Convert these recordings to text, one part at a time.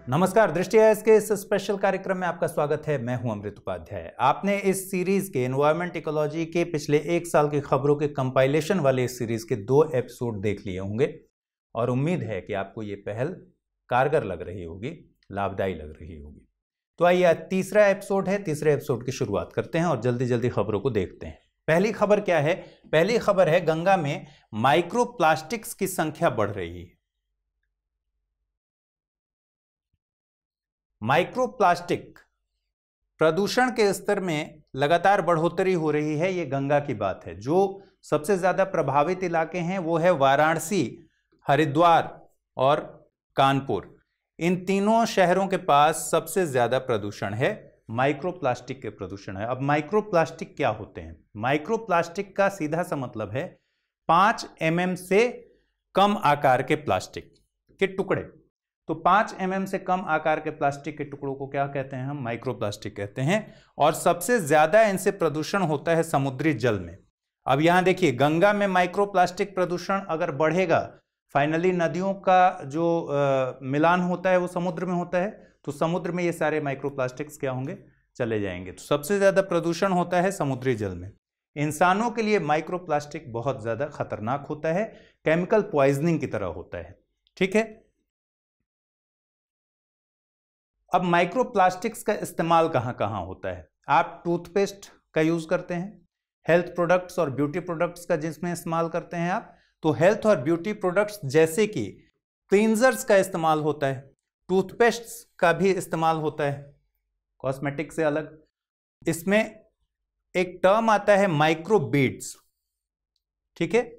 नमस्कार, दृष्टि आईएएस के इस स्पेशल कार्यक्रम में आपका स्वागत है। मैं हूं अमृत उपाध्याय। आपने इस सीरीज के एनवायरमेंट इकोलॉजी के पिछले एक साल की खबरों के कंपाइलेशन वाले इस सीरीज के 2 एपिसोड देख लिए होंगे और उम्मीद है कि आपको ये पहल कारगर लग रही होगी, लाभदायी लग रही होगी। तो आइए, आज तीसरा एपिसोड है। तीसरे एपिसोड की शुरुआत करते हैं और जल्दी जल्दी खबरों को देखते हैं। पहली खबर क्या है? पहली खबर है, गंगा में माइक्रो प्लास्टिक्स की संख्या बढ़ रही है। माइक्रोप्लास्टिक प्रदूषण के स्तर में लगातार बढ़ोतरी हो रही है। ये गंगा की बात है। जो सबसे ज्यादा प्रभावित इलाके हैं वो है वाराणसी, हरिद्वार और कानपुर। इन तीनों शहरों के पास सबसे ज्यादा प्रदूषण है, माइक्रोप्लास्टिक के प्रदूषण है। अब माइक्रोप्लास्टिक क्या होते हैं? माइक्रोप्लास्टिक का सीधा सा मतलब है 5 mm से कम आकार के प्लास्टिक के टुकड़े। तो 5 mm से कम आकार के प्लास्टिक के टुकड़ों को क्या कहते हैं? हम माइक्रोप्लास्टिक कहते हैं। और सबसे ज्यादा इनसे प्रदूषण होता है समुद्री जल में। अब यहां देखिए, गंगा में माइक्रोप्लास्टिक प्रदूषण अगर बढ़ेगा, फाइनली नदियों का जो मिलान होता है वो समुद्र में होता है, तो समुद्र में ये सारे माइक्रोप्लास्टिक्स क्या होंगे? चले जाएंगे। तो सबसे ज्यादा प्रदूषण होता है समुद्री जल में। इंसानों के लिए माइक्रोप्लास्टिक बहुत ज्यादा खतरनाक होता है, केमिकल पॉइजनिंग की तरह होता है। ठीक है। अब माइक्रोप्लास्टिक्स का इस्तेमाल कहां कहां होता है? आप टूथपेस्ट का यूज करते हैं, हेल्थ प्रोडक्ट्स और ब्यूटी प्रोडक्ट्स का जिसमें इस्तेमाल करते हैं आप, तो हेल्थ और ब्यूटी प्रोडक्ट्स जैसे कि क्लींजर्स का इस्तेमाल होता है, टूथपेस्ट्स का भी इस्तेमाल होता है, कॉस्मेटिक से अलग। इसमें एक टर्म आता है माइक्रोबीड्स। ठीक है,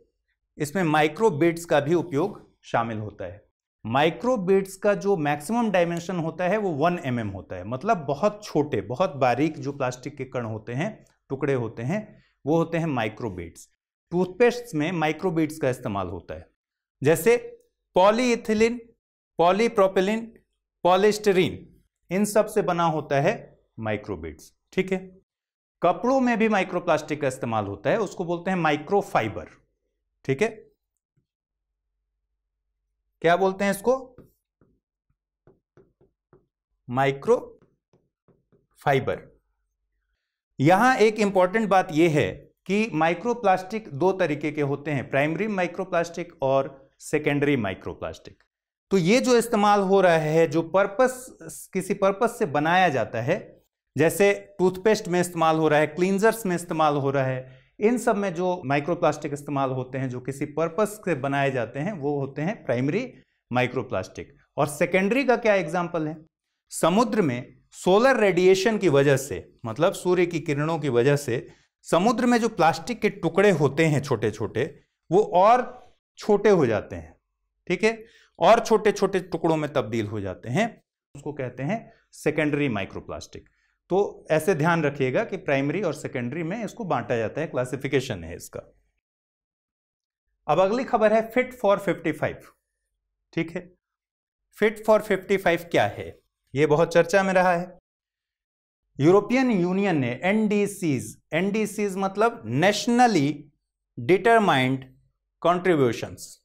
इसमें माइक्रोबीड्स का भी उपयोग शामिल होता है। माइक्रोबीड्स का जो मैक्सिमम डायमेंशन होता है वो 1 mm होता है, मतलब बहुत छोटे, बहुत बारीक जो प्लास्टिक के कण होते हैं, टुकड़े होते हैं, वो होते हैं माइक्रोबीड्स। टूथपेस्ट में माइक्रोबीड्स का इस्तेमाल होता है, जैसे पॉलीइथिलीन, पॉलीप्रोपिलीन, पॉलीस्टीरीन, इन सब से बना होता है माइक्रोबीड्स। ठीक है। कपड़ों में भी माइक्रोप्लास्टिक का इस्तेमाल होता है, उसको बोलते हैं माइक्रोफाइबर। ठीक है, क्या बोलते हैं इसको? Micro fibre. यहां एक इंपॉर्टेंट बात यह है कि माइक्रोप्लास्टिक 2 तरीके के होते हैं, प्राइमरी माइक्रोप्लास्टिक और सेकेंडरी माइक्रोप्लास्टिक। तो ये जो इस्तेमाल हो रहा है, जो किसी पर्पस से बनाया जाता है, जैसे टूथपेस्ट में इस्तेमाल हो रहा है, क्लींजर्स में इस्तेमाल हो रहा है, इन सब में जो माइक्रोप्लास्टिक इस्तेमाल होते हैं, जो किसी पर्पस से बनाए जाते हैं, वो होते हैं प्राइमरी माइक्रोप्लास्टिक। और सेकेंडरी का क्या एग्जांपल है? समुद्र में सोलर रेडिएशन की वजह से, मतलब सूर्य की किरणों की वजह से, समुद्र में जो प्लास्टिक के टुकड़े होते हैं छोटे छोटे, वो और छोटे हो जाते हैं। ठीक है, और छोटे छोटे टुकड़ों में तब्दील हो जाते हैं, उसको कहते हैं सेकेंडरी माइक्रोप्लास्टिक। तो ऐसे ध्यान रखिएगा कि प्राइमरी और सेकेंडरी में इसको बांटा जाता है, क्लासिफिकेशन है इसका। अब अगली खबर है फिट फॉर 55। ठीक है, फिट फॉर 55 क्या है? यह बहुत चर्चा में रहा है। यूरोपियन यूनियन ने एनडीसीज मतलब नेशनली डिटरमाइंड कॉन्ट्रीब्यूशंस,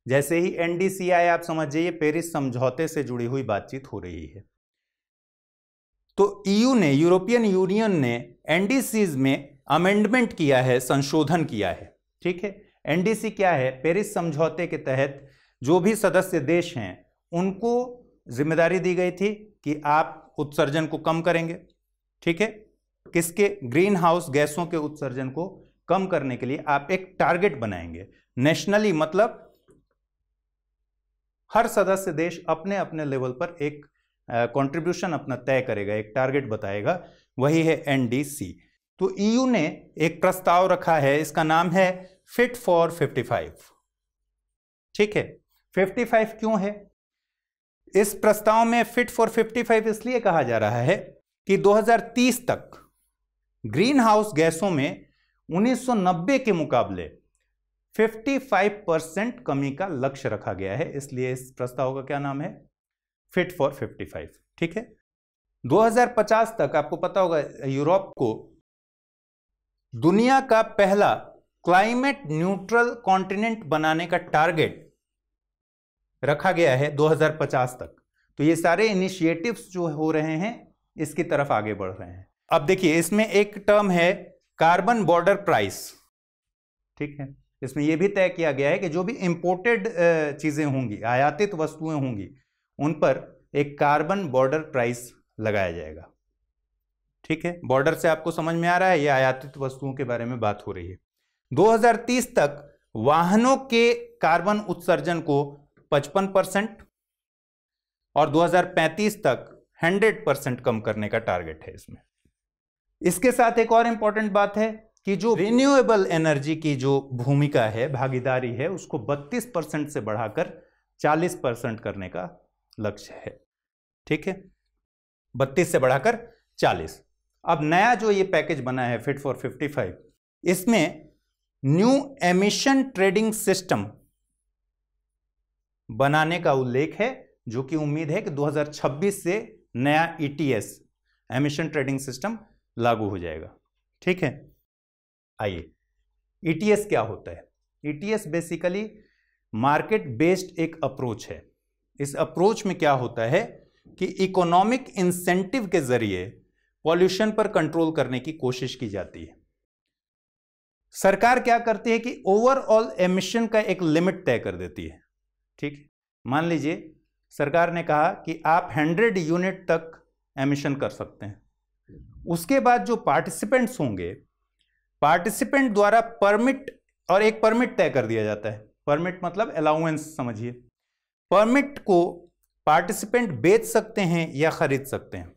जैसे ही एनडीसीआई आप समझ जाइए, पेरिस समझौते से जुड़ी हुई बातचीत हो रही है। तो यूरोपियन यूनियन ने एनडीसीज में अमेंडमेंट किया है, संशोधन किया है। ठीक है, एनडीसी क्या है? पेरिस समझौते के तहत जो भी सदस्य देश हैं उनको जिम्मेदारी दी गई थी कि आप उत्सर्जन को कम करेंगे। ठीक है, किसके? ग्रीन हाउस गैसों के उत्सर्जन को कम करने के लिए आप एक टारगेट बनाएंगे नेशनली, मतलब हर सदस्य देश अपने अपने लेवल पर एक कंट्रीब्यूशन अपना तय करेगा, एक टारगेट बताएगा, वही है एनडीसी। तो ईयू ने एक प्रस्ताव रखा है, इसका नाम है फिट फॉर 55। ठीक है, 55 क्यों है? इस प्रस्ताव में फिट फॉर 55 इसलिए कहा जा रहा है कि 2030 तक ग्रीन हाउस गैसों में 1990 के मुकाबले 55% कमी का लक्ष्य रखा गया है, इसलिए इस प्रस्ताव का क्या नाम है? Fit for 55। ठीक है, 2050 तक आपको पता होगा यूरोप को दुनिया का पहला क्लाइमेट न्यूट्रल कॉन्टिनेंट बनाने का टारगेट रखा गया है 2050 तक। तो ये सारे इनिशिएटिव्स जो हो रहे हैं इसकी तरफ आगे बढ़ रहे हैं। अब देखिए इसमें एक टर्म है कार्बन बॉर्डर प्राइस, ठीक है। इसमें यह भी तय किया गया है कि जो भी इंपोर्टेड चीजें होंगी, आयातित वस्तुएं होंगी, उन पर एक कार्बन बॉर्डर प्राइस लगाया जाएगा, ठीक है। बॉर्डर से आपको समझ में आ रहा है, ये आयातित वस्तुओं के बारे में बात हो रही है। 2030 तक वाहनों के कार्बन उत्सर्जन को 55% और 2035 तक 100% कम करने का टारगेट है इसमें। इसके साथ एक और इंपॉर्टेंट बात है कि जो रिन्यूएबल एनर्जी की जो भूमिका है, भागीदारी है, उसको 32% से बढ़ाकर 40% करने का लक्ष्य है, ठीक है। 32 से बढ़ाकर 40। अब नया जो ये पैकेज बना है फिट फॉर 55, इसमें न्यू एमिशन ट्रेडिंग सिस्टम बनाने का उल्लेख है, जो कि उम्मीद है कि 2026 से नया ETS एमिशन ट्रेडिंग सिस्टम लागू हो जाएगा, ठीक है। आइए, ETS क्या होता है? ETS बेसिकली मार्केट बेस्ड एक अप्रोच है। इस अप्रोच में क्या होता है कि इकोनॉमिक इंसेंटिव के जरिए पॉल्यूशन पर कंट्रोल करने की कोशिश की जाती है। सरकार क्या करती है कि ओवरऑल एमिशन का एक लिमिट तय कर देती है, ठीक है। मान लीजिए सरकार ने कहा कि आप 100 यूनिट तक एमिशन कर सकते हैं। उसके बाद जो पार्टिसिपेंट्स होंगे, पार्टिसिपेंट द्वारा परमिट, और एक परमिट तय कर दिया जाता है। परमिट मतलब अलाउंस समझिए। परमिट को पार्टिसिपेंट बेच सकते हैं या खरीद सकते हैं,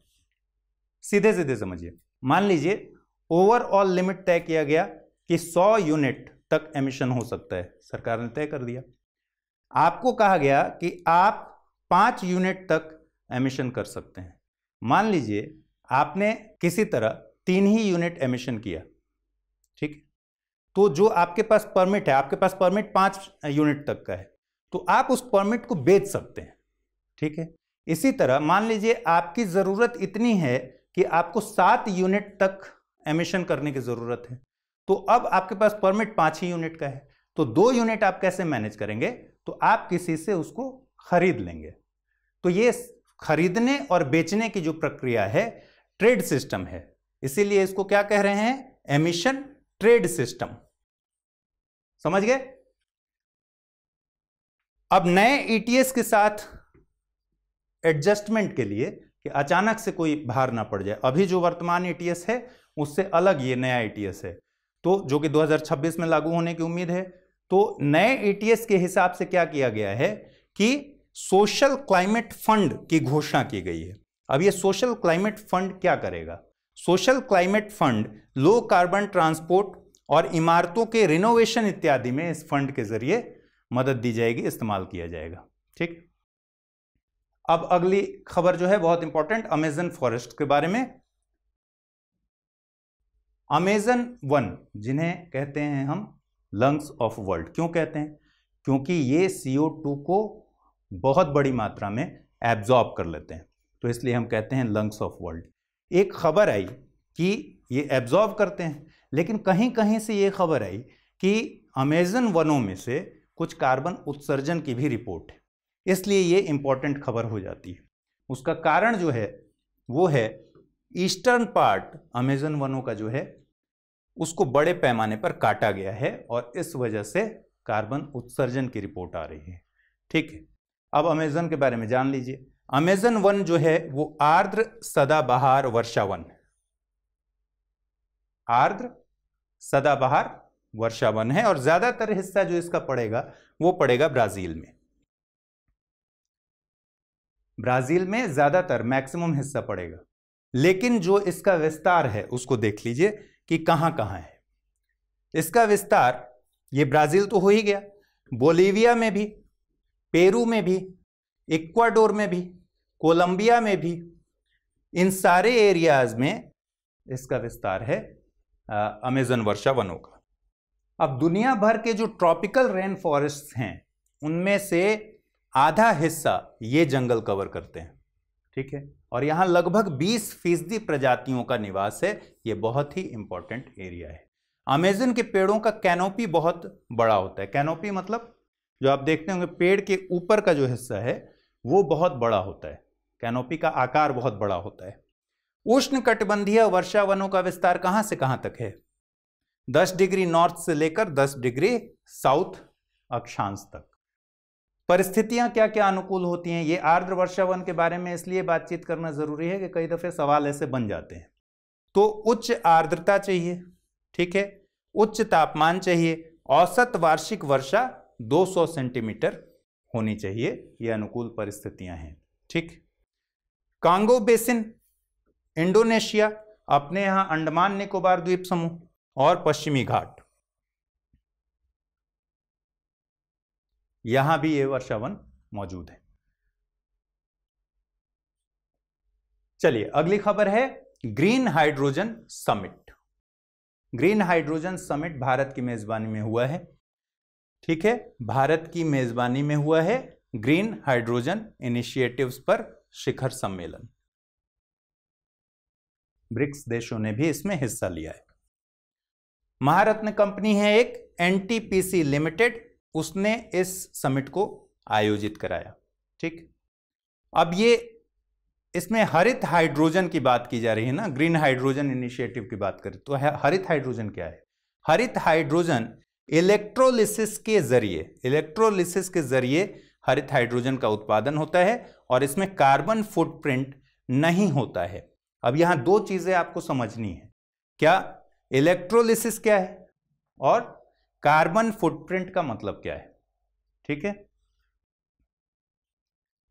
सीधे सीधे समझिए। मान लीजिए ओवरऑल लिमिट तय किया गया कि 100 यूनिट तक एमिशन हो सकता है, सरकार ने तय कर दिया। आपको कहा गया कि आप 5 यूनिट तक एमिशन कर सकते हैं। मान लीजिए आपने किसी तरह 3 ही यूनिट एमिशन किया, ठीक। तो जो आपके पास परमिट है, आपके पास परमिट 5 यूनिट तक का है, तो आप उस परमिट को बेच सकते हैं, ठीक है। इसी तरह मान लीजिए आपकी जरूरत इतनी है कि आपको 7 यूनिट तक एमिशन करने की जरूरत है, तो अब आपके पास परमिट 5 ही यूनिट का है, तो 2 यूनिट आप कैसे मैनेज करेंगे? तो आप किसी से उसको खरीद लेंगे। तो ये खरीदने और बेचने की जो प्रक्रिया है ट्रेड सिस्टम है, इसीलिए इसको क्या कह रहे हैं? Emission trade system. समझ गए? अब नए ETS के साथ एडजस्टमेंट के लिए कि अचानक से कोई भार ना पड़ जाए, अभी जो वर्तमान ETS है उससे अलग ये नया ETS है, तो जो कि 2026 में लागू होने की उम्मीद है। तो नए ETS के हिसाब से क्या किया गया है कि सोशल क्लाइमेट फंड की घोषणा की गई है। अब ये सोशल क्लाइमेट फंड क्या करेगा? Social climate fund low carbon transport और इमारतों के रिनोवेशन इत्यादि में इस फंड के जरिए मदद दी जाएगी, इस्तेमाल किया जाएगा, ठीक। अब अगली खबर जो है बहुत इंपॉर्टेंट, अमेजन फॉरेस्ट के बारे में। अमेजन वन, जिन्हें कहते हैं हम लंग्स ऑफ वर्ल्ड, क्यों कहते हैं? क्योंकि ये CO2 को बहुत बड़ी मात्रा में एब्जॉर्ब कर लेते हैं, तो इसलिए हम कहते हैं लंग्स ऑफ वर्ल्ड। एक खबर आई कि ये एब्जॉर्ब करते हैं, लेकिन कहीं कहीं से ये खबर आई कि अमेजन वनों में से कुछ कार्बन उत्सर्जन की भी रिपोर्ट है, इसलिए ये इंपॉर्टेंट खबर हो जाती है। उसका कारण जो है वो है ईस्टर्न पार्ट अमेजन वनों का जो है उसको बड़े पैमाने पर काटा गया है और इस वजह से कार्बन उत्सर्जन की रिपोर्ट आ रही है, ठीक है। अब अमेजन के बारे में जान लीजिए। अमेजन वन जो है वो आर्द्र सदाबहार वर्षा वन, आर्द्र सदाबहार वर्षा वन है, और ज्यादातर हिस्सा जो इसका पड़ेगा वो पड़ेगा ब्राजील में। ब्राजील में ज्यादातर मैक्सिमम हिस्सा पड़ेगा, लेकिन जो इसका विस्तार है उसको देख लीजिए कि कहां कहां है इसका विस्तार। ये ब्राजील तो हो ही गया, बोलीविया में भी, पेरू में भी, इक्वाडोर में भी, कोलंबिया में भी, इन सारे एरियाज में इसका विस्तार है अमेजन वर्षा वनों का। अब दुनिया भर के जो ट्रॉपिकल रेन फॉरेस्ट हैं उनमें से आधा हिस्सा ये जंगल कवर करते हैं, ठीक है, और यहां लगभग 20% प्रजातियों का निवास है। ये बहुत ही इंपॉर्टेंट एरिया है। अमेजन के पेड़ों का कैनोपी बहुत बड़ा होता है। कैनोपी मतलब जो आप देखते होंगे पेड़ के ऊपर का जो हिस्सा है वो बहुत बड़ा होता है, कैनोपी का आकार बहुत बड़ा होता है। उष्णकटिबंधीय वर्षा वनों का विस्तार कहां से कहां तक है? 10 डिग्री नॉर्थ से लेकर 10 डिग्री साउथ अक्षांश तक। परिस्थितियां क्या क्या अनुकूल होती हैं? ये आर्द्र वर्षा वन के बारे में इसलिए बातचीत करना जरूरी है कि कई दफे सवाल ऐसे बन जाते हैं। तो उच्च आर्द्रता चाहिए, ठीक है, उच्च तापमान चाहिए, औसत वार्षिक वर्षा 200 सेंटीमीटर होनी चाहिए। ये अनुकूल परिस्थितियां हैं, ठीक। कांगो बेसिन इंडोनेशिया, अपने यहां अंडमान निकोबार द्वीप समूह और पश्चिमी घाट, यहां भी ये वर्षा वन मौजूद है। चलिए अगली खबर है green hydrogen summit. Green hydrogen summit Bharat की मेजबानी में हुआ है, ठीक है, भारत की मेजबानी में हुआ है ग्रीन हाइड्रोजन इनिशिएटिव्स पर शिखर सम्मेलन। ब्रिक्स देशों ने भी इसमें हिस्सा लिया है। महारत्न कंपनी है एक एनटीपीसी लिमिटेड, उसने इस समिट को आयोजित कराया, ठीक। अब ये इसमें हरित हाइड्रोजन की बात की जा रही है ना, ग्रीन हाइड्रोजन इनिशिएटिव की बात करें तो हरित हाइड्रोजन क्या है? हरित हाइड्रोजन इलेक्ट्रोलिसिस के जरिए हरित हाइड्रोजन का उत्पादन होता है और इसमें कार्बन फुटप्रिंट नहीं होता है। अब यहां दो चीजें आपको समझनी है, क्या इलेक्ट्रोलिसिस क्या है और कार्बन फुटप्रिंट का मतलब क्या है, ठीक है।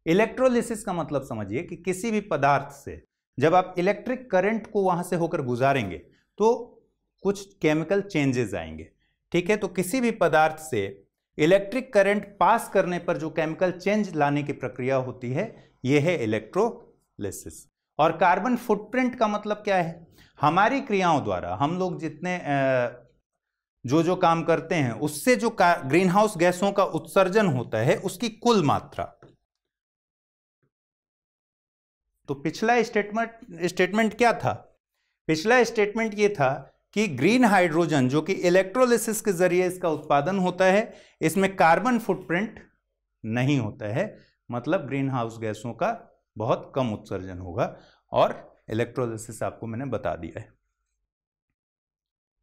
इलेक्ट्रोलिसिस का मतलब समझिए कि किसी भी पदार्थ से जब आप इलेक्ट्रिक करंट को वहां से होकर गुजारेंगे तो कुछ केमिकल चेंजेस आएंगे, ठीक है। तो किसी भी पदार्थ से इलेक्ट्रिक करंट पास करने पर जो केमिकल चेंज लाने की प्रक्रिया होती है यह है इलेक्ट्रोलिसिस। और कार्बन फुटप्रिंट का मतलब क्या है? हमारी क्रियाओं द्वारा हम लोग जितने जो काम करते हैं उससे जो ग्रीन हाउस गैसों का उत्सर्जन होता है उसकी कुल मात्रा। तो पिछला स्टेटमेंट क्या था? पिछला स्टेटमेंट ये था कि ग्रीन हाइड्रोजन जो कि इलेक्ट्रोलिसिस के जरिए इसका उत्पादन होता है, इसमें कार्बन फुटप्रिंट नहीं होता है, मतलब ग्रीन हाउस गैसों का बहुत कम उत्सर्जन होगा। और इलेक्ट्रोलिसिस आपको मैंने बता दिया है,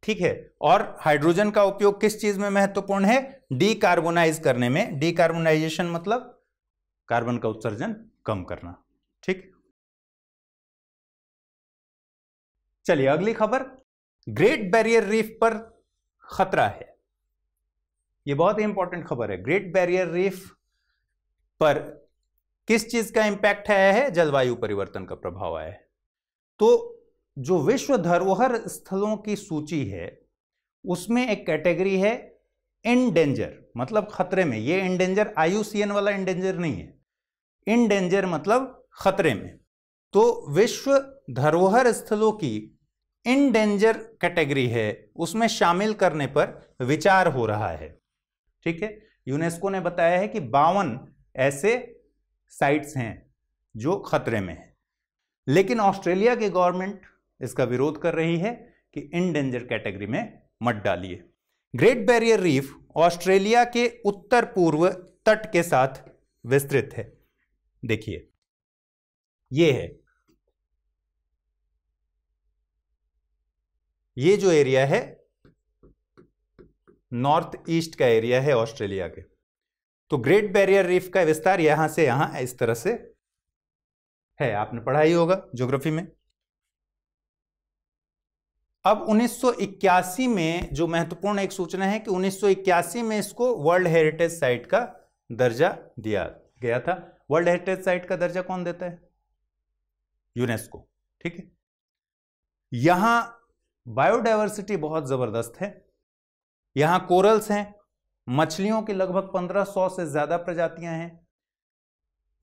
ठीक है। और हाइड्रोजन का उपयोग किस चीज में महत्वपूर्ण है? डीकार्बोनाइज करने में। डीकार्बोनाइजेशन मतलब कार्बन का उत्सर्जन कम करना, ठीक। चलिए अगली खबर, ग्रेट बैरियर रीफ पर खतरा है। यह बहुत ही इंपॉर्टेंट खबर है। ग्रेट बैरियर रीफ पर किस चीज का इंपैक्ट आया है? जलवायु परिवर्तन का प्रभाव आया है। तो जो विश्व धरोहर स्थलों की सूची है उसमें एक कैटेगरी है इन डेंजर, मतलब खतरे में। ये इन डेंजर IUCN वाला इन डेंजर नहीं है, इन डेंजर मतलब खतरे में। तो विश्व धरोहर स्थलों की इन डेंजर कैटेगरी है, उसमें शामिल करने पर विचार हो रहा है, ठीक है। यूनेस्को ने बताया है कि 52 ऐसे साइट्स हैं जो खतरे में है, लेकिन ऑस्ट्रेलिया की गवर्नमेंट इसका विरोध कर रही है कि इन डेंजर कैटेगरी में मत डालिए। ग्रेट बैरियर रीफ ऑस्ट्रेलिया के उत्तर पूर्व तट के साथ विस्तृत है। देखिए ये है, ये जो एरिया है नॉर्थ ईस्ट का एरिया है ऑस्ट्रेलिया के। तो ग्रेट बैरियर रीफ का विस्तार यहां से यहां इस तरह से है, आपने पढ़ा ही होगा ज्योग्राफी में। अब 1981 में जो महत्वपूर्ण एक सूचना है कि 1981 में इसको वर्ल्ड हेरिटेज साइट का दर्जा दिया गया था। वर्ल्ड हेरिटेज साइट का दर्जा कौन देता है? यूनेस्को, ठीक है। यहां बायोडायवर्सिटी बहुत जबरदस्त है। यहां कोरल्स हैं, मछलियों की लगभग 1500 से ज्यादा प्रजातियां हैं,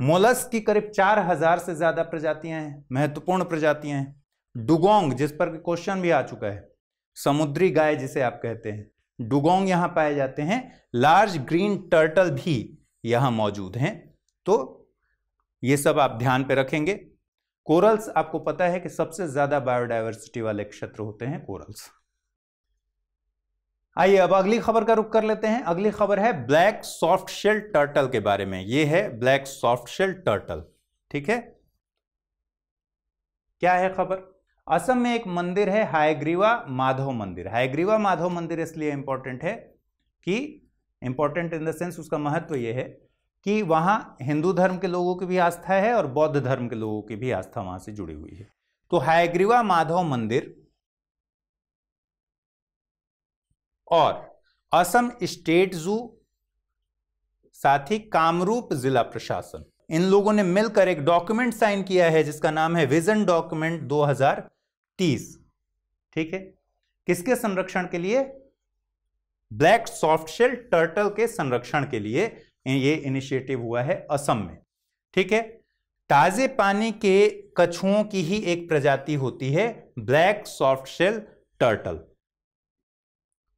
मोलस्क की करीब 4000 से ज्यादा प्रजातियां हैं, महत्वपूर्ण प्रजातियां हैं। डुगोंग, जिस पर क्वेश्चन भी आ चुका है, समुद्री गाय जिसे आप कहते हैं, डुगोंग यहां पाए जाते हैं। लार्ज ग्रीन टर्टल भी यहां मौजूद हैं। तो ये सब आप ध्यान पे रखेंगे। कोरल्स, आपको पता है कि सबसे ज्यादा बायोडायवर्सिटी वाले क्षेत्र होते हैं कोरल्स। आइए अब अगली खबर का रुख कर लेते हैं। अगली खबर है ब्लैक सॉफ्ट शेल टर्टल के बारे में। यह है ब्लैक सॉफ्ट शेल टर्टल, ठीक है। क्या है खबर? असम में एक मंदिर है हयग्रीवा माधव मंदिर। हयग्रीवा माधव मंदिर इसलिए इंपॉर्टेंट है कि इंपॉर्टेंट इन द सेंस उसका महत्व यह है कि वहां हिंदू धर्म के लोगों की भी आस्था है और बौद्ध धर्म के लोगों की भी आस्था वहां से जुड़ी हुई है। तो हयग्रीवा माधव मंदिर और असम स्टेट जू, साथ ही कामरूप जिला प्रशासन, इन लोगों ने मिलकर एक डॉक्यूमेंट साइन किया है जिसका नाम है विजन डॉक्यूमेंट 2030। ठीक है, किसके संरक्षण के लिए? ब्लैक सॉफ्टशेल टर्टल के संरक्षण के लिए ये इनिशिएटिव हुआ है असम में। ठीक है, ताजे पानी के कछुओं की ही एक प्रजाति होती है ब्लैक सॉफ्टशेल टर्टल,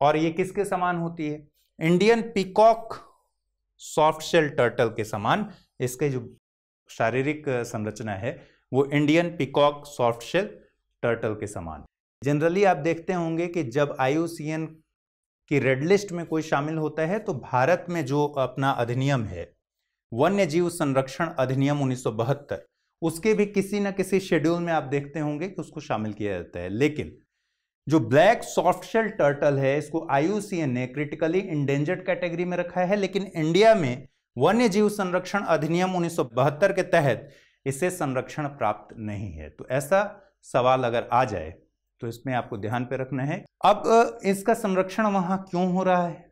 और ये किसके समान होती है? इंडियन पीकॉक सॉफ्टशेल टर्टल के समान। इसके जो शारीरिक संरचना है वो इंडियन पीकॉक सॉफ्टशेल टर्टल के समान। जनरली आप देखते होंगे कि जब IUCN की रेड लिस्ट में कोई शामिल होता है तो भारत में जो अपना अधिनियम है, वन्य जीव संरक्षण अधिनियम 1972, उसके भी किसी न किसी शेड्यूल में आप देखते होंगे कि उसको शामिल किया जाता है। लेकिन जो ब्लैक सॉफ्टशेल टर्टल है इसको IUCN ने क्रिटिकली इंडेंजर्ड कैटेगरी में रखा है, लेकिन इंडिया में वन्य जीव संरक्षण अधिनियम 1972 के तहत इसे संरक्षण प्राप्त नहीं है। तो ऐसा सवाल अगर आ जाए तो इसमें आपको ध्यान पे रखना है। अब इसका संरक्षण वहां क्यों हो रहा है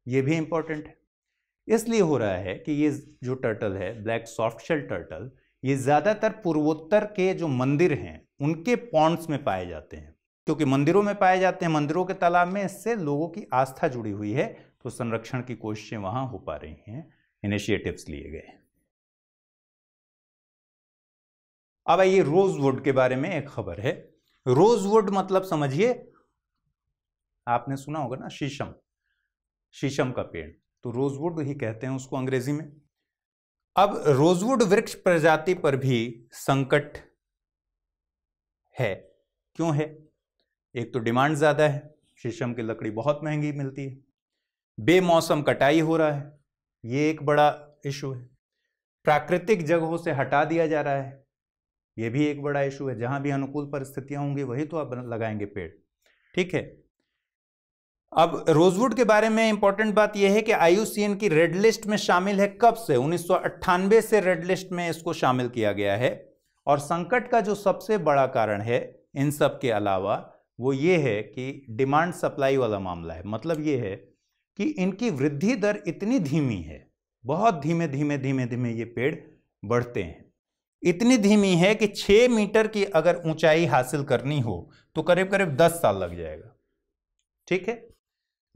ये भी इंपॉर्टेंट है। इसलिए हो रहा है कि ये जो टर्टल है ब्लैक सॉफ्टशेल टर्टल, ये ज्यादातर पूर्वोत्तर के जो मंदिर हैं उनके पॉन्ड्स में पाए जाते हैं, क्योंकि मंदिरों में पाए जाते हैं, मंदिरों के तालाब में, इससे लोगों की आस्था जुड़ी हुई है, तो संरक्षण की कोशिशें वहां हो पा रही हैं, इनिशिएटिव्स लिए गए। अब आइए रोजवुड के बारे में एक खबर है। रोजवुड मतलब समझिए, आपने सुना होगा ना शीशम, शीशम का पेड़, तो रोजवुड ही कहते हैं उसको अंग्रेजी में। अब रोजवुड वृक्ष प्रजाति पर भी संकट है। क्यों है? एक तो डिमांड ज्यादा है, शीशम की लकड़ी बहुत महंगी मिलती है, बेमौसम कटाई हो रहा है, ये एक बड़ा इशू है, प्राकृतिक जगहों से हटा दिया जा रहा है, ये भी एक बड़ा इशू है। जहां भी अनुकूल परिस्थितियां होंगी वही तो आप लगाएंगे पेड़। ठीक है, अब रोजवुड के बारे में इंपॉर्टेंट बात यह है कि IUCN की रेड लिस्ट में शामिल है। कब से? 1998 से रेड लिस्ट में इसको शामिल किया गया है। और संकट का जो सबसे बड़ा कारण है इन सब के अलावा वो ये है कि डिमांड सप्लाई वाला मामला है। मतलब ये है कि इनकी वृद्धि दर इतनी धीमी है, बहुत धीमे धीमे धीमे धीमे ये पेड़ बढ़ते हैं। इतनी धीमी है कि 6 मीटर की अगर ऊंचाई हासिल करनी हो तो करीब करीब 10 साल लग जाएगा। ठीक है,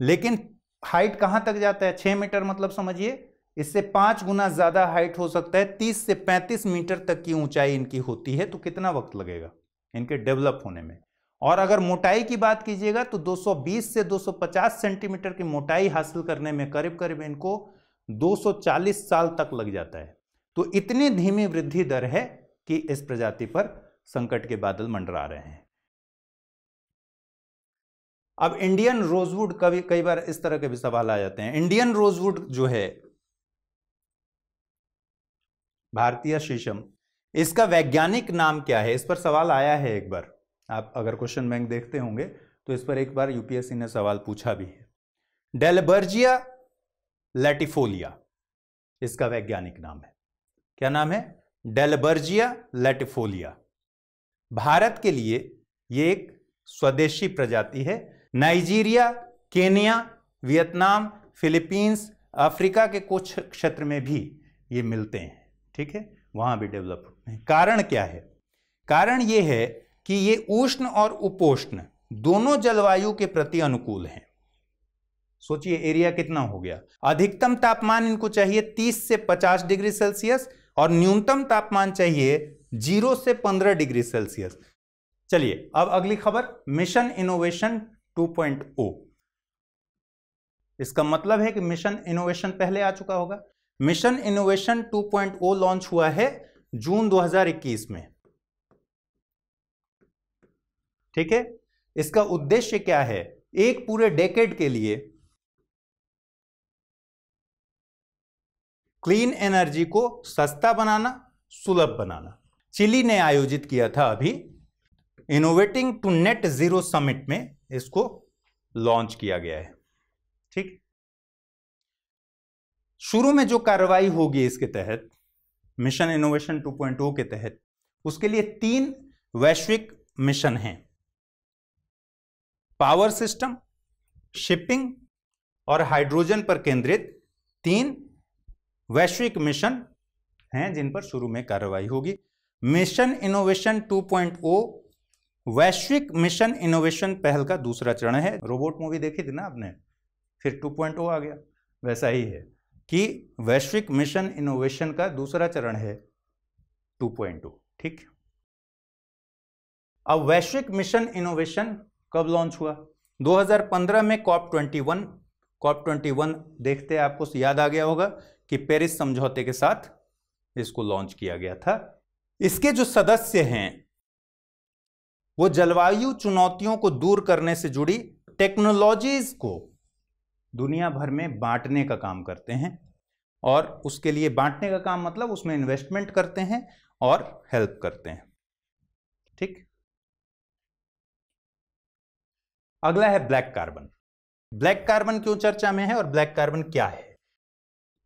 लेकिन हाइट कहां तक जाता है? 6 मीटर मतलब समझिए इससे 5 गुना ज्यादा हाइट हो सकता है, 30 से 35 मीटर तक की ऊंचाई इनकी होती है। तो कितना वक्त लगेगा इनके डेवलप होने में? और अगर मोटाई की बात कीजिएगा तो 220 से 250 सेंटीमीटर की मोटाई हासिल करने में करीब करीब इनको 240 साल तक लग जाता है। तो इतनी धीमी वृद्धि दर है कि इस प्रजाति पर संकट के बादल मंडरा रहे हैं। अब इंडियन रोजवुड का भी कई बार इस तरह के भी सवाल आ जाते हैं। इंडियन रोजवुड जो है, भारतीय शीशम, इसका वैज्ञानिक नाम क्या है? इस पर सवाल आया है एक बार। आप अगर क्वेश्चन बैंक देखते होंगे तो इस पर एक बार UPSC ने सवाल पूछा भी है। डेलबर्जिया लैटिफोलिया इसका वैज्ञानिक नाम है। क्या नाम है? डेलबर्जिया लैटिफोलिया। भारत के लिए यह एक स्वदेशी प्रजाति है। Nigeria, Kenya, Vietnam, Philippines, Africa के कुछ क्षेत्र में भी ये मिलते हैं। ठीक है, वहां भी डेवलप होते हैं। कारण क्या है? कारण यह है कि ये उष्ण और उपोष्ण दोनों जलवायु के प्रति अनुकूल हैं। सोचिए एरिया कितना हो गया। अधिकतम तापमान इनको चाहिए 30 से 50 डिग्री सेल्सियस और न्यूनतम तापमान चाहिए 0 से 15 डिग्री सेल्सियस। चलिए अब अगली खबर, मिशन इनोवेशन 2.0। इसका मतलब है कि मिशन इनोवेशन पहले आ चुका होगा। मिशन इनोवेशन 2.0 लॉन्च हुआ है जून 2021 में। ठीक है, इसका उद्देश्य क्या है? एक पूरे डेकेड के लिए क्लीन एनर्जी को सस्ता बनाना, सुलभ बनाना। चिली ने आयोजित किया था अभी innovating to net zero summit में इसको लॉन्च किया गया है। ठीक, शुरू में जो कार्रवाई होगी इसके तहत, मिशन इनोवेशन 2.0 के तहत, उसके लिए 3 वैश्विक मिशन हैं। पावर सिस्टम, शिपिंग और हाइड्रोजन पर केंद्रित 3 वैश्विक मिशन हैं जिन पर शुरू में कार्रवाई होगी। मिशन इनोवेशन 2.0 वैश्विक मिशन इनोवेशन पहल का दूसरा चरण है। रोबोट मूवी देखी थी ना आपने, फिर 2.0 आ गया, वैसा ही है कि वैश्विक मिशन इनोवेशन का दूसरा चरण है 2.0। ठीक, अब वैश्विक मिशन इनोवेशन कब लॉन्च हुआ? 2015 में COP21 देखते आपको याद आ गया होगा कि पेरिस समझौते के साथ इसको लॉन्च किया गया था। इसके जो सदस्य हैं वो जलवायु चुनौतियों को दूर करने से जुड़ी टेक्नोलॉजीज को दुनिया भर में बांटने का काम करते हैं, और उसके लिए बांटने का काम मतलब उसमें इन्वेस्टमेंट करते हैं और हेल्प करते हैं। ठीक, अगला है ब्लैक कार्बन। ब्लैक कार्बन क्यों चर्चा में है और ब्लैक कार्बन क्या है?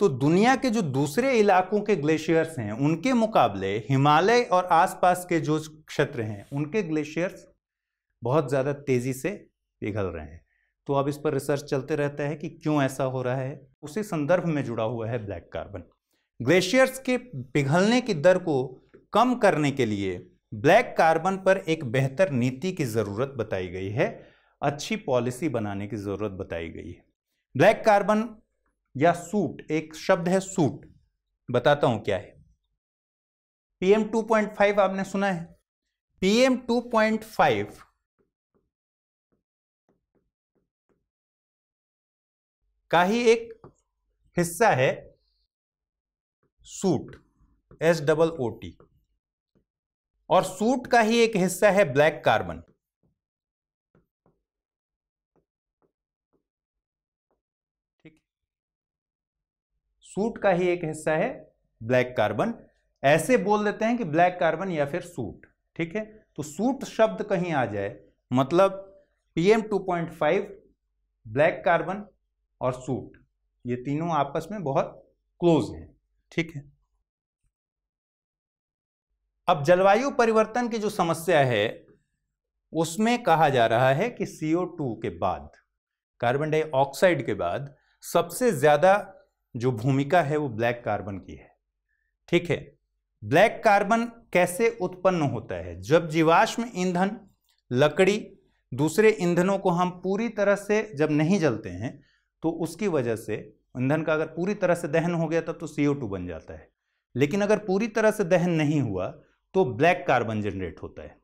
तो दुनिया के जो दूसरे इलाकों के ग्लेशियर्स हैं उनके मुकाबले हिमालय और आसपास के जो क्षेत्र हैं उनके ग्लेशियर्स बहुत ज़्यादा तेजी से पिघल रहे हैं। तो अब इस पर रिसर्च चलते रहता है कि क्यों ऐसा हो रहा है। उसी संदर्भ में जुड़ा हुआ है ब्लैक कार्बन। ग्लेशियर्स के पिघलने की दर को कम करने के लिए ब्लैक कार्बन पर एक बेहतर नीति की ज़रूरत बताई गई है, अच्छी पॉलिसी बनाने की ज़रूरत बताई गई है। ब्लैक कार्बन या सूट, एक शब्द है सूट, बताता हूं क्या है। PM 2.5 आपने सुना है? PM 2.5 का ही एक हिस्सा है सूट, SOOT, और सूट का ही एक हिस्सा है ब्लैक कार्बन। ठीक, सूट का ही एक हिस्सा है ब्लैक कार्बन। ऐसे बोल देते हैं कि ब्लैक कार्बन या फिर सूट। ठीक है, तो सूट शब्द कहीं आ जाए मतलब PM 2.5, ब्लैक कार्बन और सूट, ये तीनों आपस में बहुत क्लोज हैं। ठीक है, अब जलवायु परिवर्तन की जो समस्या है उसमें कहा जा रहा है कि CO2 के बाद, कार्बन डाइऑक्साइड के बाद सबसे ज्यादा जो भूमिका है वो ब्लैक कार्बन की है। ठीक है, ब्लैक कार्बन कैसे उत्पन्न होता है? जब जीवाश्म ईंधन, लकड़ी, दूसरे ईंधनों को हम पूरी तरह से जब नहीं जलते हैं तो उसकी वजह से ईंधन का अगर पूरी तरह से दहन हो गया तब तो CO2 बन जाता है, लेकिन अगर पूरी तरह से दहन नहीं हुआ तो ब्लैक कार्बन जनरेट होता है।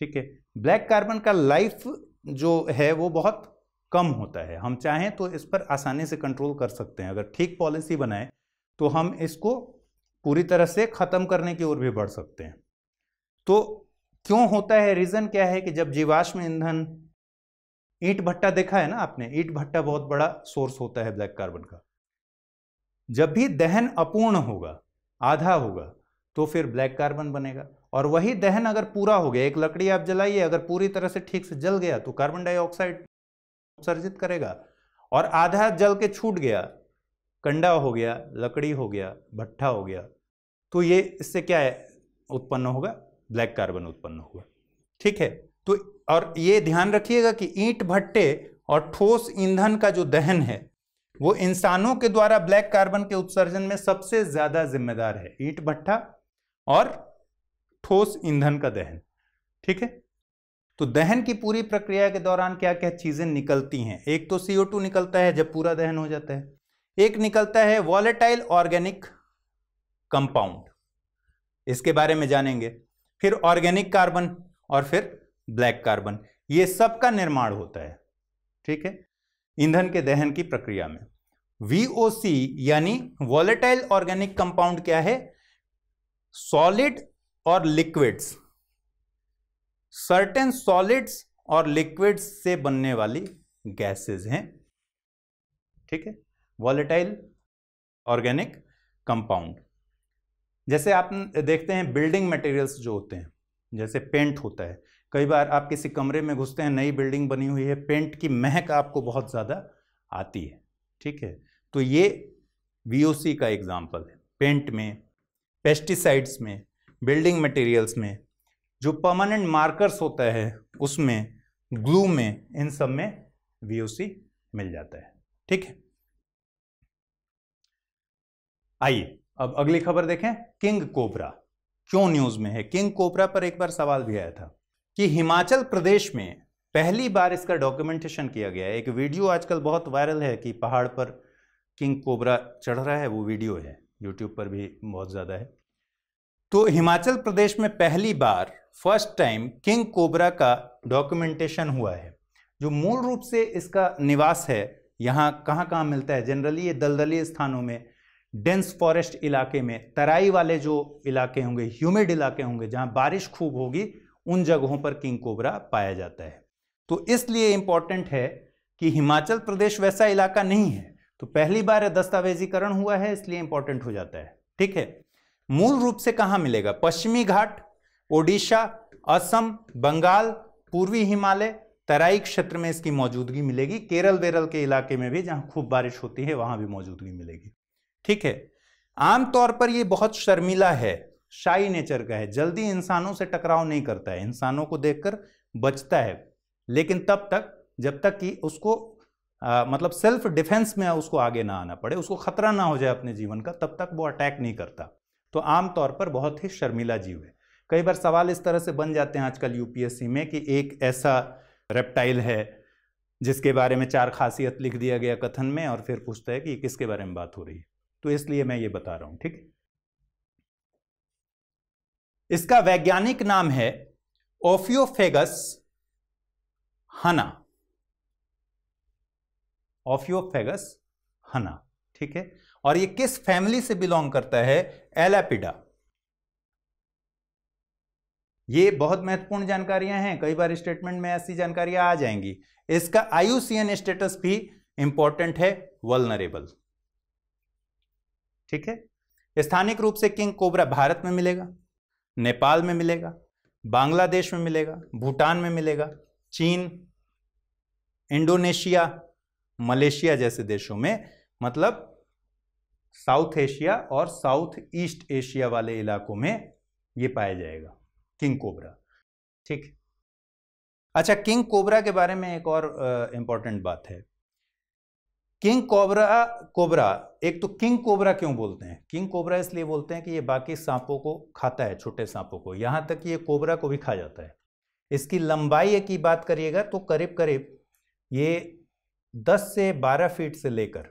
ठीक है, ब्लैक कार्बन का लाइफ जो है वो बहुत कम होता है। हम चाहें तो इस पर आसानी से कंट्रोल कर सकते हैं, अगर ठीक पॉलिसी बनाए तो हम इसको पूरी तरह से खत्म करने की ओर भी बढ़ सकते हैं। तो क्यों होता है, रीजन क्या है कि जब जीवाश्म ईंधन, ईंट भट्टा देखा है ना आपने, ईंट भट्टा बहुत बड़ा सोर्स होता है ब्लैक कार्बन का। जब भी दहन अपूर्ण होगा, आधा होगा, तो फिर ब्लैक कार्बन बनेगा। और वही दहन अगर पूरा हो गया, एक लकड़ी आप जलाइए, अगर पूरी तरह से ठीक से जल गया तो कार्बन डाइऑक्साइड उत्सर्जित करेगा, और आधा जल के छूट गया, कंडा हो गया, लकड़ी हो गया, भट्ठा हो गया, तो ये इससे क्या है उत्पन्न होगा? ब्लैक कार्बन उत्पन्न होगा। ठीक है, तो और ये ध्यान रखिएगा कि ईंट भट्टे और ठोस ईंधन का जो दहन है वो इंसानों के द्वारा ब्लैक कार्बन के उत्सर्जन में सबसे ज्यादा जिम्मेदार है, ईंट भट्ठा और ठोस ईंधन का दहन। ठीक है, तो दहन की पूरी प्रक्रिया के दौरान क्या क्या चीजें निकलती हैं? एक तो CO2 निकलता है जब पूरा दहन हो जाता है, एक निकलता है वॉलेटाइल ऑर्गेनिक कंपाउंड, इसके बारे में जानेंगे, फिर ऑर्गेनिक कार्बन और फिर ब्लैक कार्बन, ये सब का निर्माण होता है। ठीक है, ईंधन के दहन की प्रक्रिया में। VOC यानी वॉलेटाइल ऑर्गेनिक कंपाउंड क्या है? सॉलिड और लिक्विड्स, सर्टेन सॉलिड्स और लिक्विड्स से बनने वाली गैसेस हैं। ठीक है, वॉलेटाइल ऑर्गेनिक कंपाउंड। जैसे आप देखते हैं बिल्डिंग मटेरियल्स जो होते हैं, जैसे पेंट होता है, कई बार आप किसी कमरे में घुसते हैं, नई बिल्डिंग बनी हुई है, पेंट की महक आपको बहुत ज़्यादा आती है, ठीक है, तो ये VOC का एग्जाम्पल है। पेंट में, पेस्टिसाइड्स में, बिल्डिंग मटेरियल्स में, जो परमानेंट मार्कर्स होता है उसमें, ग्लू में, इन सब में VOC मिल जाता है, ठीक है। आइए अब अगली खबर देखें। किंग कोबरा क्यों न्यूज में है? किंग कोबरा पर एक बार सवाल भी आया था कि हिमाचल प्रदेश में पहली बार इसका डॉक्यूमेंटेशन किया गया है। एक वीडियो आजकल बहुत वायरल है कि पहाड़ पर किंग कोबरा चढ़ रहा है, वो वीडियो है, यूट्यूब पर भी बहुत ज़्यादा है। तो हिमाचल प्रदेश में पहली बार, फर्स्ट टाइम, किंग कोबरा का डॉक्यूमेंटेशन हुआ है। जो मूल रूप से इसका निवास है, यहाँ कहाँ कहाँ मिलता है? जनरली ये दलदली स्थानों में, डेंस फॉरेस्ट इलाके में, तराई वाले जो इलाके होंगे, ह्यूमिड इलाके होंगे, जहाँ बारिश खूब होगी, उन जगहों पर किंग कोबरा पाया जाता है। तो इसलिए इंपॉर्टेंट है कि हिमाचल प्रदेश वैसा इलाका नहीं है, तो पहली बार दस्तावेजीकरण हुआ है, इसलिए इंपॉर्टेंट हो जाता है, ठीक है। मूल रूप से कहां मिलेगा? पश्चिमी घाट, ओडिशा, असम, बंगाल, पूर्वी हिमालय, तराई क्षेत्र में इसकी मौजूदगी मिलेगी। केरल वेरल के इलाके में भी, जहां खूब बारिश होती है, वहां भी मौजूदगी मिलेगी, ठीक है। आमतौर पर यह बहुत शर्मीला है, शाई नेचर का है, जल्दी इंसानों से टकराव नहीं करता है, इंसानों को देखकर बचता है, लेकिन तब तक जब तक कि उसको मतलब सेल्फ डिफेंस में उसको आगे ना आना पड़े, उसको खतरा ना हो जाए अपने जीवन का, तब तक वो अटैक नहीं करता। तो आमतौर पर बहुत ही शर्मीला जीव है। कई बार सवाल इस तरह से बन जाते हैं आजकल यूपीएससी में कि एक ऐसा रेप्टाइल है जिसके बारे में 4 खासियत लिख दिया गया कथन में, और फिर पूछता है कि किसके बारे में बात हो रही है, तो इसलिए मैं ये बता रहा हूं, ठीक है। इसका वैज्ञानिक नाम है ओफियोफेगस हना, ओफियोफेगस हना, ठीक है। और ये किस फैमिली से बिलोंग करता है? एलापिडा। ये बहुत महत्वपूर्ण जानकारियां हैं, कई बार स्टेटमेंट में ऐसी जानकारियां आ जाएंगी। इसका IUCN स्टेटस भी इंपॉर्टेंट है, वल्नरेबल, ठीक है। स्थानिक रूप से किंग कोबरा भारत में मिलेगा, नेपाल में मिलेगा, बांग्लादेश में मिलेगा, भूटान में मिलेगा, चीन, इंडोनेशिया, मलेशिया जैसे देशों में, मतलब साउथ एशिया और साउथ ईस्ट एशिया वाले इलाकों में यह पाया जाएगा किंग कोबरा, ठीक। अच्छा, किंग कोबरा के बारे में एक और इंपॉर्टेंट बात है। किंग कोबरा, एक तो किंग कोबरा क्यों बोलते हैं? किंग कोबरा इसलिए बोलते हैं कि ये बाकी सांपों को खाता है, छोटे सांपों को, यहां तक कि ये कोबरा को भी खा जाता है। इसकी लंबाई की बात करिएगा तो करीब करीब ये 10 से 12 फीट से लेकर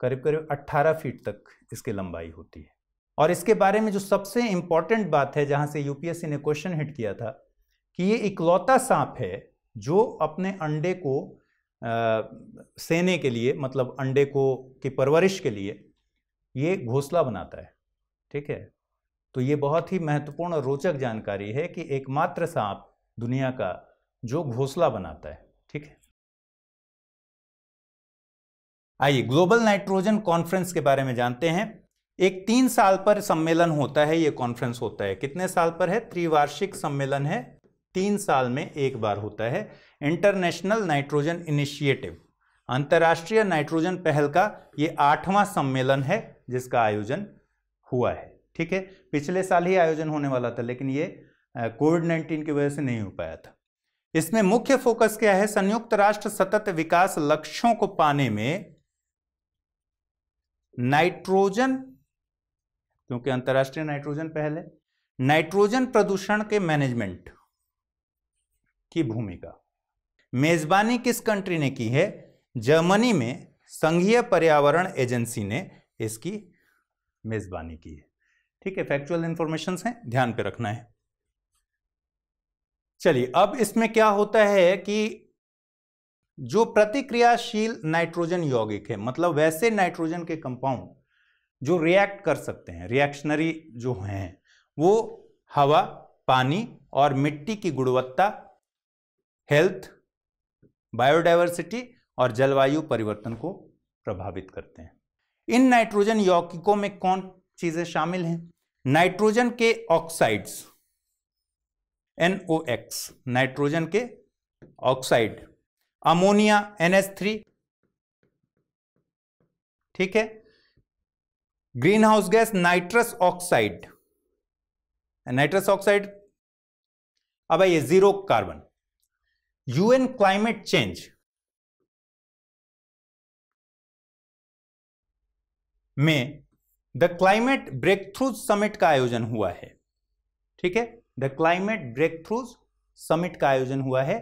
करीब करीब 18 फीट तक इसकी लंबाई होती है। और इसके बारे में जो सबसे इंपॉर्टेंट बात है, जहां से यूपीएससी ने क्वेश्चन हिट किया था, कि ये इकलौता सांप है जो अपने अंडे को सेने के लिए, मतलब अंडे को की परवरिश के लिए ये घोंसला बनाता है, ठीक है। तो ये बहुत ही महत्वपूर्ण और रोचक जानकारी है कि एकमात्र सांप दुनिया का जो घोंसला बनाता है, ठीक है। आइए ग्लोबल नाइट्रोजन कॉन्फ्रेंस के बारे में जानते हैं। एक 3 साल पर सम्मेलन होता है, ये कॉन्फ्रेंस होता है। कितने साल पर है? त्रिवार्षिक सम्मेलन है, 3 साल में एक बार होता है। इंटरनेशनल नाइट्रोजन इनिशिएटिव, अंतर्राष्ट्रीय नाइट्रोजन पहल का ये 8वां सम्मेलन है जिसका आयोजन हुआ है, ठीक है। पिछले साल ही आयोजन होने वाला था, लेकिन ये कोविड-19 की वजह से नहीं हो पाया था। इसमें मुख्य फोकस क्या है? संयुक्त राष्ट्र सतत विकास लक्ष्यों को पाने में नाइट्रोजन, क्योंकि अंतर्राष्ट्रीय नाइट्रोजन पहल है, नाइट्रोजन प्रदूषण के मैनेजमेंट की भूमिका। मेजबानी किस कंट्री ने की है? जर्मनी में संघीय पर्यावरण एजेंसी ने इसकी मेजबानी की है, ठीक है। फैक्चुअल इंफॉर्मेशन है, ध्यान पे रखना है। चलिए, अब इसमें क्या होता है कि जो प्रतिक्रियाशील नाइट्रोजन यौगिक है, मतलब वैसे नाइट्रोजन के कंपाउंड जो रिएक्ट कर सकते हैं, रिएक्शनरी जो हैं, वो हवा, पानी और मिट्टी की गुणवत्ता, हेल्थ, बायोडायवर्सिटी और जलवायु परिवर्तन को प्रभावित करते हैं। इन नाइट्रोजन यौगिकों में कौन चीजें शामिल हैं? नाइट्रोजन के ऑक्साइड्स, NOx नाइट्रोजन के ऑक्साइड, अमोनिया NH3, ठीक है। Green house gas nitrous oxide, nitrous oxide. अब आइए zero carbon. UN climate change में the climate breakthrough summit का आयोजन हुआ है, ठीक है। The climate breakthrough summit का आयोजन हुआ है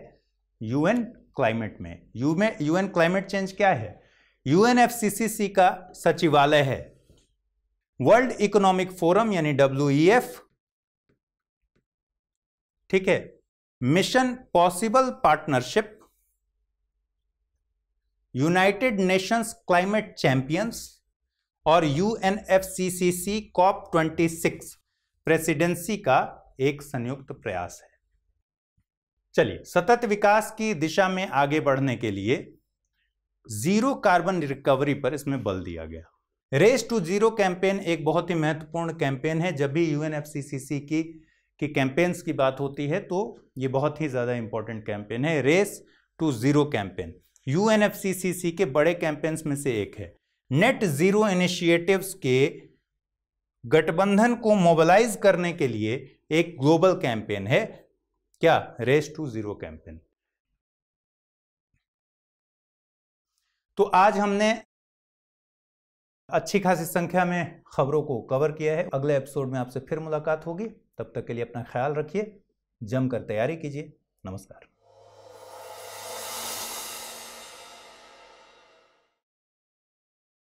यूएन क्लाइमेट में। यूएन क्लाइमेट चेंज क्या है? UNFCCC का सचिवालय है। वर्ल्ड इकोनॉमिक फोरम यानी WEF, ठीक है। Mission possible partnership, United Nations climate champions और UNFCCC COP26 प्रेसिडेंसी का एक संयुक्त प्रयास है। चलिए, सतत विकास की दिशा में आगे बढ़ने के लिए जीरो कार्बन रिकवरी पर इसमें बल दिया गया। रेस टू जीरो कैंपेन एक बहुत ही महत्वपूर्ण कैंपेन है। जब भी UNFCCC की कैंपेन्स की बात होती है तो ये बहुत ही ज्यादा इंपॉर्टेंट कैंपेन है। Race to zero campaign UNFCCC के बड़े कैंपेन्स में से एक है। नेट जीरो इनिशिएटिव्स के गठबंधन को मोबिलाइज करने के लिए एक ग्लोबल कैंपेन है। क्या? Race to zero campaign. तो आज हमने अच्छी खासी संख्या में खबरों को कवर किया है। अगले एपिसोड में आपसे फिर मुलाकात होगी। तब तक के लिए अपना ख्याल रखिए, जमकर तैयारी कीजिए। नमस्कार।